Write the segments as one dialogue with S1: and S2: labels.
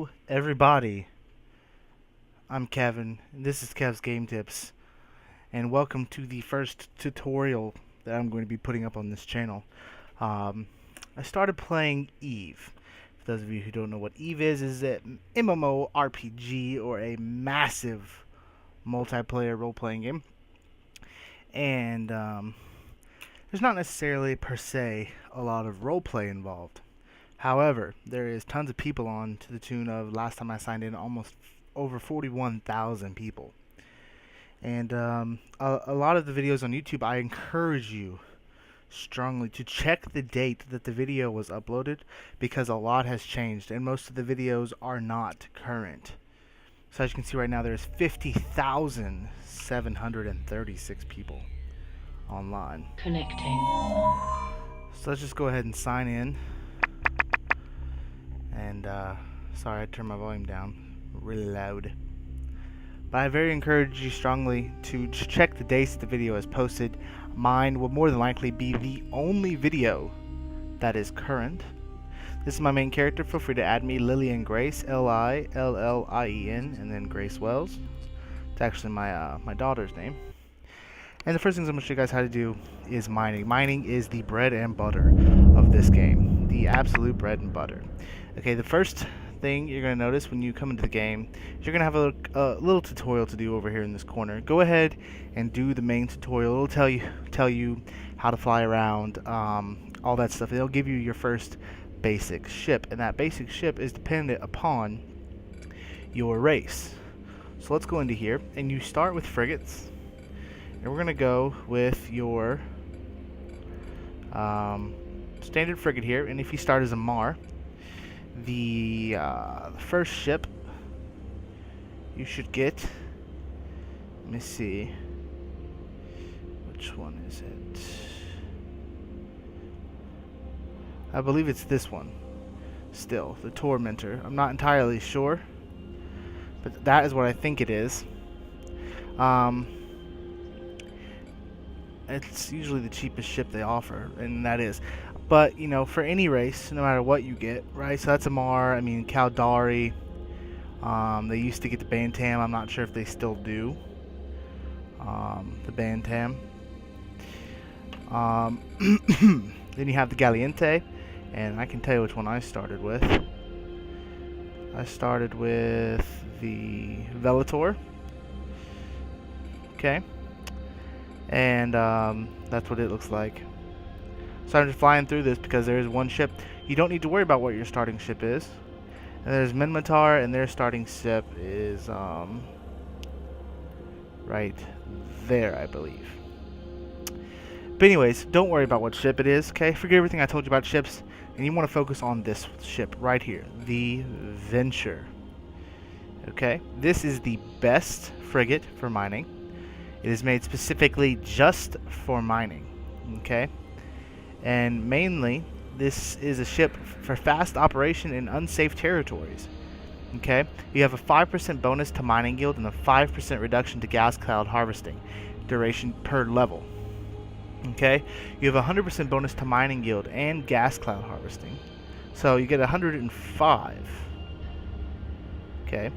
S1: Hello, everybody. I'm Kevin, and this is Kev's Game Tips, and welcome to the first tutorial that I'm going to be putting up on this channel. I started playing Eve. For those of you who don't know what Eve is an MMORPG, or a massive multiplayer role-playing game. And there's not necessarily, per se, a lot of roleplay involved. However, there is tons of people on, to the tune of, last time I signed in, almost over 41,000 people. And a lot of the videos on YouTube, I encourage you strongly to check the date that the video was uploaded, because a lot has changed and most of the videos are not current. So as you can see right now, there's 50,736 people online.
S2: Connecting.
S1: So let's just go ahead and sign in. And sorry, I turned my volume down really loud. But I very encourage you strongly to check the dates the video is posted. Mine will more than likely be the only video that is current. This is my main character. Feel free to add me, Lillian Grace, Lillien, and then Grace Wells. It's actually my daughter's name. And the first things I'm going to show you guys how to do is mining. Mining is the bread and butter of this game. The absolute bread and butter. Okay, the first thing you're going to notice when you come into the game is you're going to have a little tutorial to do over here in this corner. Go ahead and do the main tutorial. It'll tell you how to fly around, all that stuff. It'll give you your first basic ship, and that basic ship is dependent upon your race. So let's go into here, and you start with frigates. And we're going to go with your standard frigate here. And if you start as a Mar, the first ship you should get, let me see, which one is it? I believe it's this one, still, the Tormentor. I'm not entirely sure, but that is what I think it is. It's usually the cheapest ship they offer, and that is. But, you know, for any race, no matter what you get, right? So that's a Mar, I mean, Caldari. They used to get the Bantam. I'm not sure if they still do. The Bantam. Then you have the Galiente, and I can tell you which one I started with. I started with the Velator. Okay. And that's what it looks like. So I'm just flying through this because there is one ship. You don't need to worry about what your starting ship is. And there's Minmatar, and their starting ship is right there, I believe. But anyways, don't worry about what ship it is, okay? Forget everything I told you about ships, and you want to focus on this ship right here, the Venture. Okay? This is the best frigate for mining. It is made specifically just for mining, okay? And mainly, this is a ship for fast operation in unsafe territories, okay? You have a 5% bonus to mining yield and a 5% reduction to gas cloud harvesting duration per level, okay? You have a 100% bonus to mining yield and gas cloud harvesting, so you get 105, okay?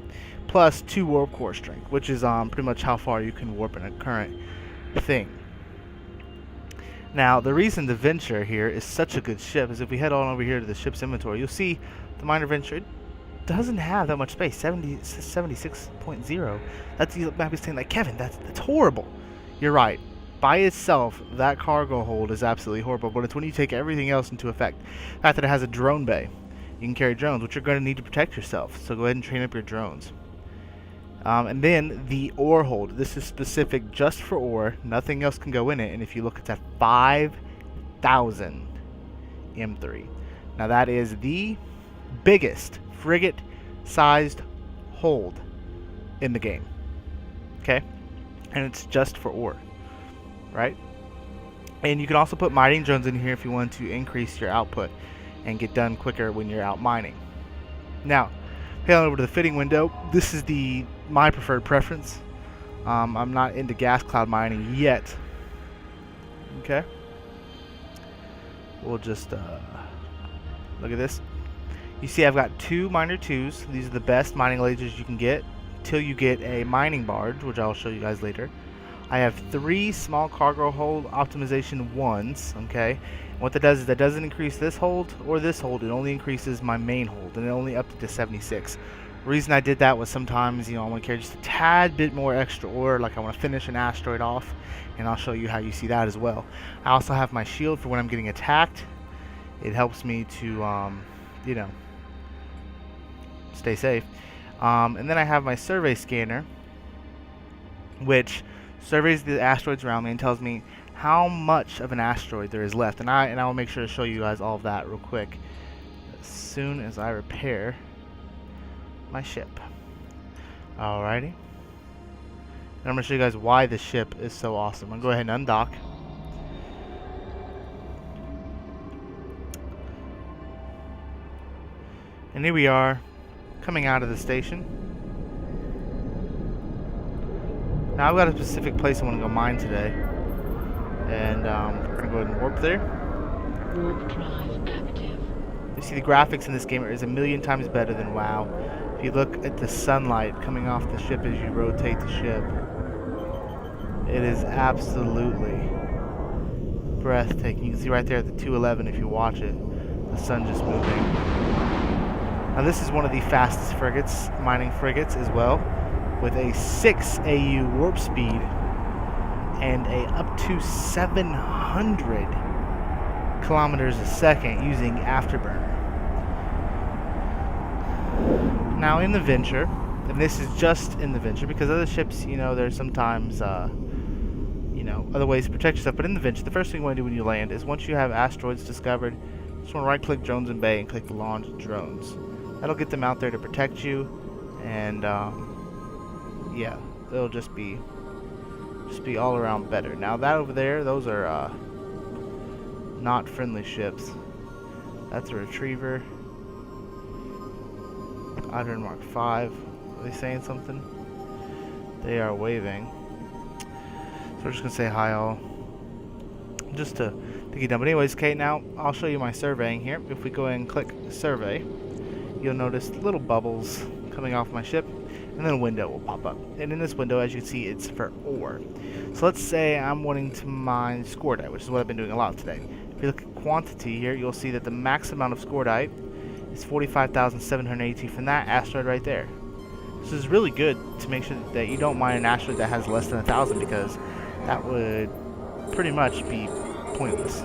S1: Plus 2 warp core strength, which is pretty much how far you can warp in a current thing. Now, the reason the Venture here is such a good ship is if we head on over here to the ship's inventory, you'll see the Miner Venture doesn't have that much space, 76.0. That's, you might be saying like, Kevin, that's horrible. You're right. By itself, that cargo hold is absolutely horrible, but it's when you take everything else into effect. The fact that it has a drone bay. You can carry drones, which you're going to need to protect yourself, so go ahead and train up your drones. And then the ore hold. This is specific just for ore. Nothing else can go in it. And if you look, it's at 5,000 M3. Now that is the biggest frigate-sized hold in the game. Okay? And it's just for ore. Right? And you can also put mining drones in here if you want to increase your output and get done quicker when you're out mining. Now, head on over to the fitting window. This is my preferred preference. I'm not into gas cloud mining yet. Okay. We'll just look at this. You see I've got 2 miner 2s. These are the best mining lasers you can get till you get a mining barge, which I'll show you guys later. I have 3 small cargo hold optimization 1s, okay? And what that does is that doesn't increase this hold or this hold, it only increases my main hold, and it only up to 76. The reason I did that was sometimes, I want to carry just a tad bit more extra ore, like I want to finish an asteroid off, and I'll show you how you see that as well. I also have my shield for when I'm getting attacked. It helps me to, stay safe. And then I have my survey scanner, which surveys the asteroids around me and tells me how much of an asteroid there is left. And I will make sure to show you guys all of that real quick as soon as I repair my ship. Alrighty. And I'm going to show you guys why this ship is so awesome. I'm going to go ahead and undock. And here we are, coming out of the station. Now I've got a specific place I want to go mine today, and we're gonna go ahead and warp there.
S2: Warp drive active.
S1: You see the graphics in this game is a million times better than WoW. If you look at the sunlight coming off the ship as you rotate the ship, it is absolutely breathtaking. You can see right there at the 211 if you watch it, the sun just moving. Now this is one of the fastest frigates, mining frigates as well, with a 6 AU warp speed and a up to 700 kilometers a second using afterburner. Now in the Venture, and this is just in the Venture because other ships, there's sometimes other ways to protect yourself, but in the Venture, the first thing you want to do when you land is once you have asteroids discovered, you just want to right click Drones in Bay and click Launch Drones. That'll get them out there to protect you, and yeah, it'll just be all around better. Now that over there, those are not friendly ships. That's a Retriever. Iron Mark 5. Are they saying something? They are waving. So we're just gonna say hi all, just to get done. But anyways, okay, now I'll show you my surveying here. If we go ahead and click survey, you'll notice little bubbles coming off my ship, and then a window will pop up. And in this window, as you can see, it's for ore. So let's say I'm wanting to mine scordite, which is what I've been doing a lot today. If you look at quantity here, you'll see that the max amount of scordite is 45,718 from that asteroid right there. This is really good to make sure that you don't mine an asteroid that has less than 1,000, because that would pretty much be pointless.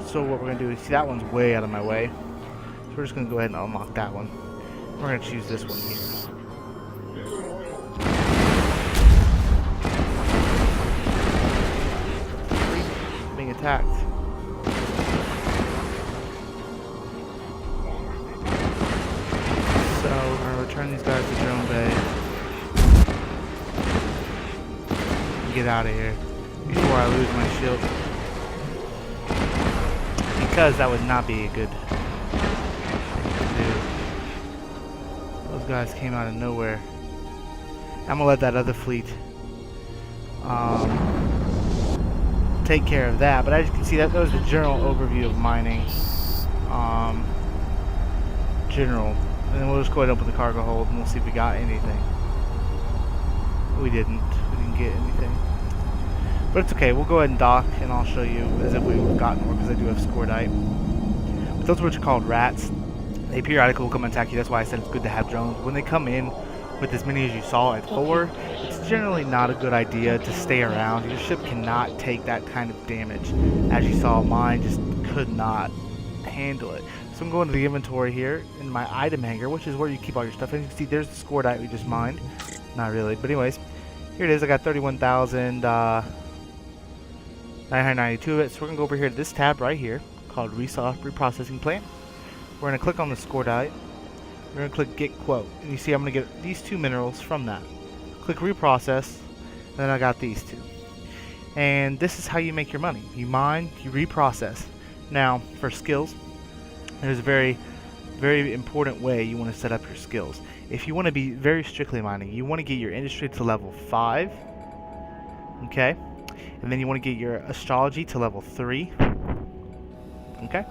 S1: So what we're going to do is, see that one's way out of my way. So we're just going to go ahead and unlock that one. We're going to choose this one here. Being attacked. So we're going to return these guys to Drone Bay. Get out of here before I lose my shield, because that would not be a good thing to do. Those guys came out of nowhere. I'm gonna let that other fleet take care of that. But as you can see, that was the general overview of mining. General, and then we'll just go ahead and open the cargo hold and we'll see if we got anything. We didn't get anything. But it's okay, we'll go ahead and dock and I'll show you as if we've gotten more, because I do have scordite. But those are what are called rats. They periodically will come and attack you. That's why I said it's good to have drones. When they come in with as many as you saw at 4, it's generally not a good idea to stay around. Your ship cannot take that kind of damage. As you saw, mine just could not handle it. So I'm going to the inventory here in my item hanger, which is where you keep all your stuff. And you can see there's the scordite we just mined. Not really, but anyways, here it is. I got 31,992 of it. So we're gonna go over here to this tab right here called Reprocessing Plant. We're gonna click on the scordite. We're gonna click Get Quote, and you see I'm gonna get these 2 minerals from that. Click Reprocess, and then I got these 2. And this is how you make your money. You mine, you reprocess. Now for skills, there's a very, very important way you want to set up your skills. If you want to be very strictly mining, you want to get your industry to level 5, okay? And then you want to get your astrology to level 3, okay?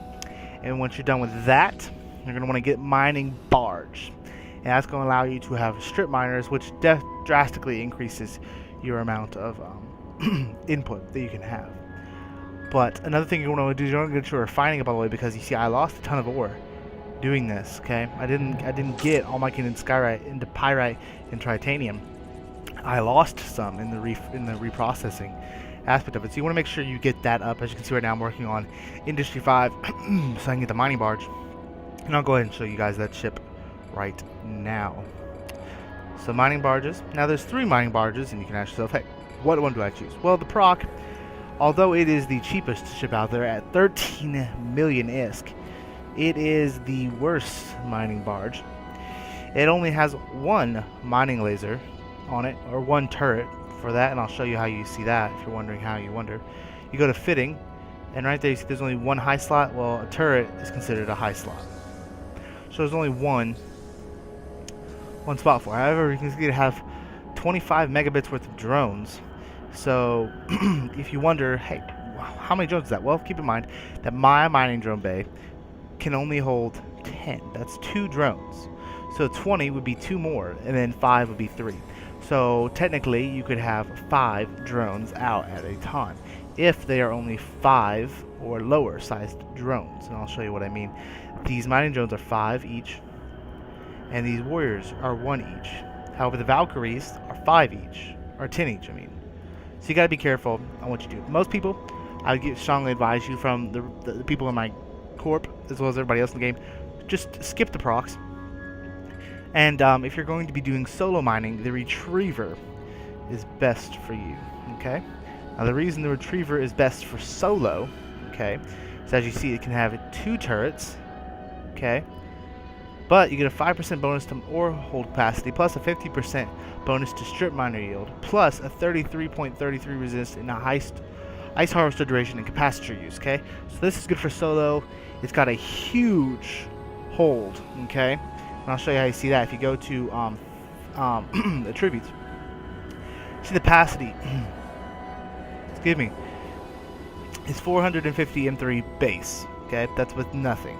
S1: And once you're done with that, you're going to want to get mining barge. And that's going to allow you to have strip miners, which drastically increases your amount of input that you can have. But another thing you want to do is you want to get your refining up all the way, because you see I lost a ton of ore doing this. Okay, I didn't get all my into skyrite, into pyrite, and titanium. I lost some in the reprocessing aspect of it. So you want to make sure you get that up. As you can see right now, I'm working on Industry 5 so I can get the mining barge. And I'll go ahead and show you guys that ship right now. So mining barges. Now there's 3 mining barges, and you can ask yourself, hey, what one do I choose? Well, the Proc, although it is the cheapest ship out there at 13 million ISK, it is the worst mining barge. It only has 1 mining laser on it, or 1 turret for that, and I'll show you how you see that if you're wondering how you wonder. You go to fitting, and right there you see there's only 1 high slot. Well, a turret is considered a high slot. So there's only one spot for it. However, you can have 25 megabits worth of drones. So if you wonder, hey, how many drones is that? Well, keep in mind that my mining drone bay can only hold 10. That's 2 drones. So 20 would be 2 more, and then 5 would be 3. So technically you could have 5 drones out at a time if they are only 5 or lower sized drones. And I'll show you what I mean. These mining drones are 5 each, and these warriors are 1 each. However, the Valkyries are 5 each, or 10 each, I mean. So you gotta be careful on what you do. Most people, I would strongly advise you, from the people in my corp, as well as everybody else in the game, just skip the procs. And if you're going to be doing solo mining, the Retriever is best for you, okay? Now the reason the Retriever is best for solo, okay, is as you see it can have 2 turrets, okay? But you get a 5% bonus to ore hold capacity, plus a 50% bonus to strip miner yield, plus a 33.33 resist in a ice harvester duration and capacitor use, okay? So this is good for solo. It's got a huge hold, okay? And I'll show you how you see that. If you go to attributes, see the capacity, excuse me, it's 450 M3 base, okay? That's with nothing.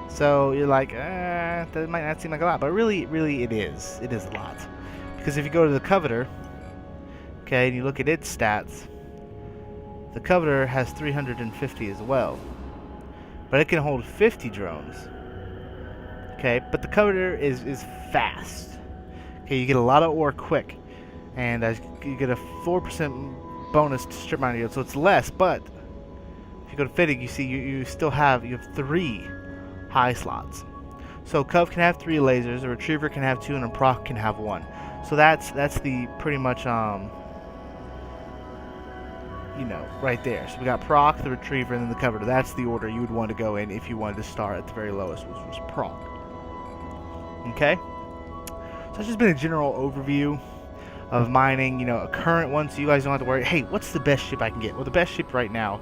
S1: So you're like, that might not seem like a lot, but really it is. It is a lot. Because if you go to the Covetor, okay, and you look at its stats, the Covetor has 350 as well. But it can hold 50 drones. Okay, but the Covetor is fast. Okay, you get a lot of ore quick. And you get a 4% bonus to strip miner yield, so it's less, but if you go to fitting, you see you have 3 high slots. So Cove can have 3 lasers, a Retriever can have 2, and a Proc can have 1. So that's the pretty much you know, right there. So we got Proc, the Retriever, and then the Covetor. That's the order you would want to go in if you wanted to start at the very lowest, which was Proc. Okay? So that's just been a general overview of mining, you know, a current one, so you guys don't have to worry, hey, what's the best ship I can get? Well, the best ship right now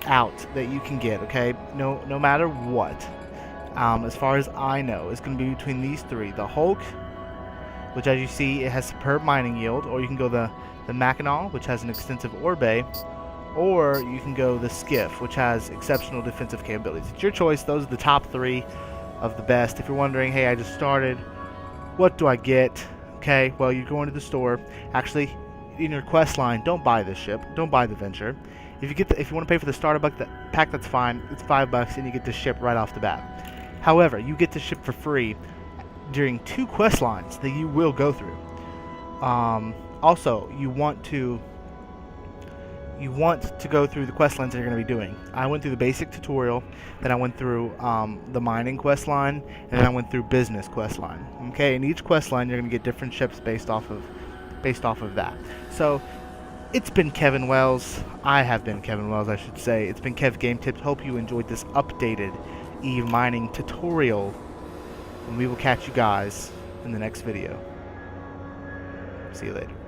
S1: out that you can get, okay, no matter what, as far as I know, is going to be between these 3. The Hulk, which as you see, it has superb mining yield, or you can go the Mackinac, which has an extensive ore bay, or you can go the Skiff, which has exceptional defensive capabilities. It's your choice. Those are the top 3 of the best. If you're wondering, hey, I just started, what do I get? Okay, well, you're going to the store. Actually, in your quest line, don't buy this ship. Don't buy the Venture. If you want to pay for the starter pack, that's fine. It's $5, and you get the ship right off the bat. However, you get the ship for free during 2 quest lines that you will go through. Also, you want to go through the quest lines that you're going to be doing. I went through the basic tutorial, then I went through the mining quest line, and then I went through business quest line. Okay, in each quest line, you're going to get different ships based off of that. So, it's been Kevin Wells. I have been Kevin Wells, I should say. It's been Kev Game Tips. Hope you enjoyed this updated EVE mining tutorial, and we will catch you guys in the next video. See you later.